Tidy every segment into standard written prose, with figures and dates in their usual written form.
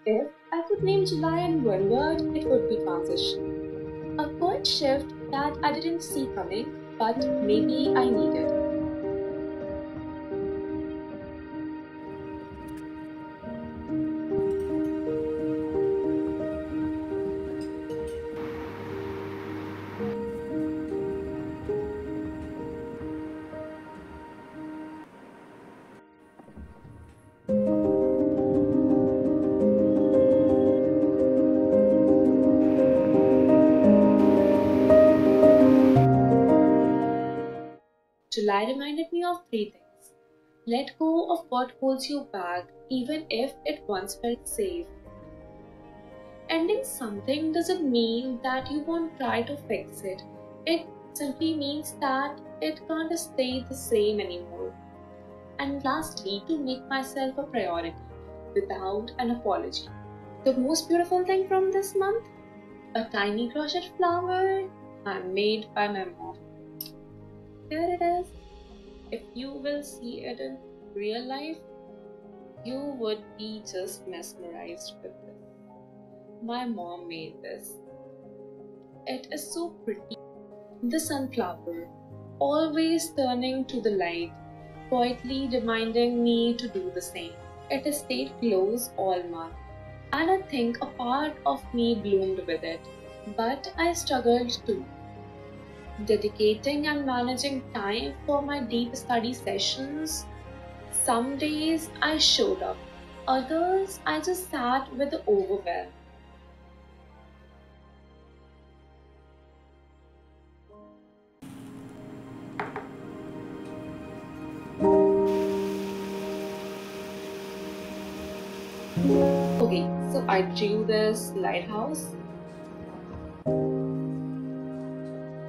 If I could name July in one word, it would be transition. A quiet shift that I didn't see coming, but maybe I needed. July reminded me of three things. Let go of what holds you back, even if it once felt safe. Ending something doesn't mean that you won't try to fix it. It simply means that it can't stay the same anymore. And lastly, to make myself a priority without an apology. The most beautiful thing from this month? A tiny crochet flower handmade by my mom. Here it is. If you will see it in real life, you would be just mesmerized with this. My mom made this. It is so pretty. The sunflower, always turning to the light, quietly reminding me to do the same. It stayed close all month, and I think a part of me bloomed with it. But I struggled too, dedicating and managing time for my deep study sessions. Some days I showed up, others I just sat with the overwhelm. Okay, so I drew this lighthouse.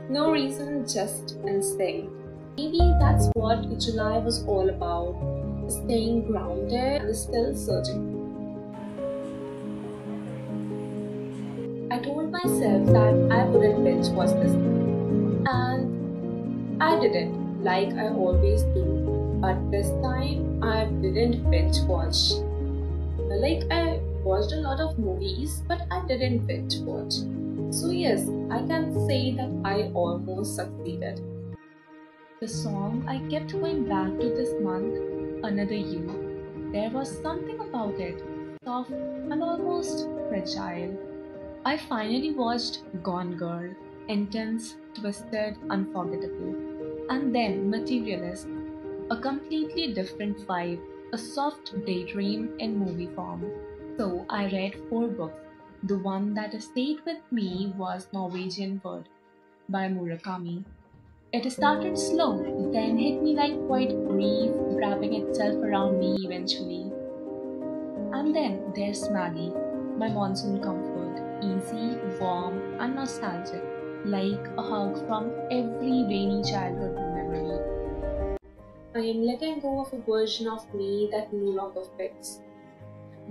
No reason, just instinct. Maybe that's what July was all about, staying grounded and still searching. I told myself that I wouldn't binge watch this, and I didn't, like I always do. But this time, I didn't binge watch. Like, I watched a lot of movies, but I didn't binge watch. So, yes, I can say that I almost succeeded. The song I kept going back to this month, Another You. There was something about it, soft and almost fragile. I finally watched Gone Girl, intense, twisted, unforgettable. And then Materialist, a completely different vibe, a soft daydream in movie form. So I read four books. The one that stayed with me was Norwegian Wood by Murakami. It started slow, then hit me like quite grief, wrapping itself around me eventually. And then there's Maggie, my monsoon comfort, easy, warm, and nostalgic, like a hug from every rainy childhood memory. I am letting go of a version of me that no longer fits.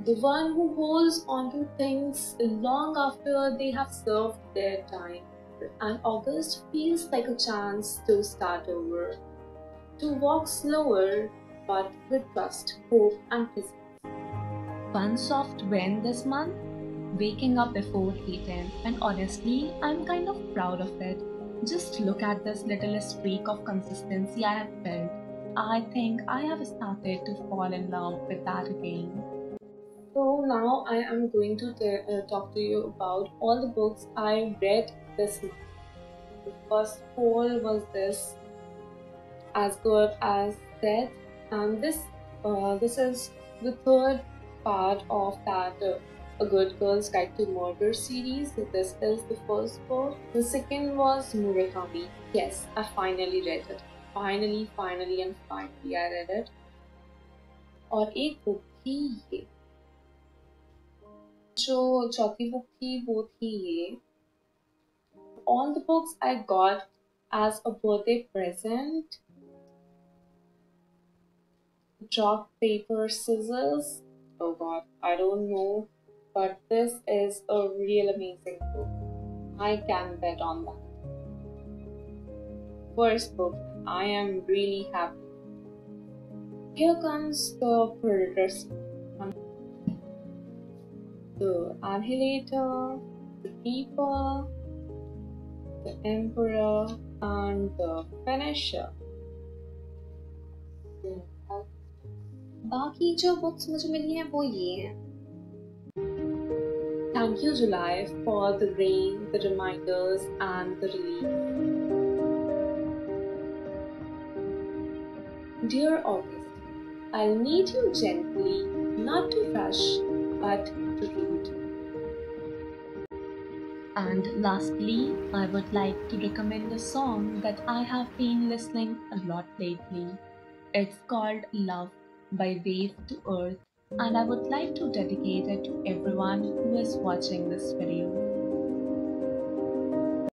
The one who holds onto things long after they have served their time. And August feels like a chance to start over, to walk slower but with trust, hope, and presence. One soft win this month, waking up before 8 am, and honestly, I'm kind of proud of it. Just look at this little streak of consistency I have built. I think I have started to fall in love with that again. So now I am going to talk to you about all the books I read this month. The first poll was this, As Good as Dead, and this is the third part of that A Good Girl's Guide to Murder series. So this is the first book. The second was Murakami. Yes, I finally read it. Finally, I read it. और एक book थी ये, जो चौथी book थी वो थी ये. All the books I got as a birthday present. Chalk, paper, scissors. Oh god, I don't know, but this is a real amazing book. I can bet on that. First book, I am really happy. Here comes the Predators. The Annihilator, the Keeper, the Emperor, and the Finisher. बाकी जो books मुझे मिली हैं वो ये हैं. Thank you, July, for the rain, the reminders, and the relief. Dear August, I'll meet you gently, not to rush, but to read. And lastly, I would like to recommend a song that I have been listening a lot lately. It's called Love by Wave to Earth, and I would like to dedicate it to everyone who is watching this video.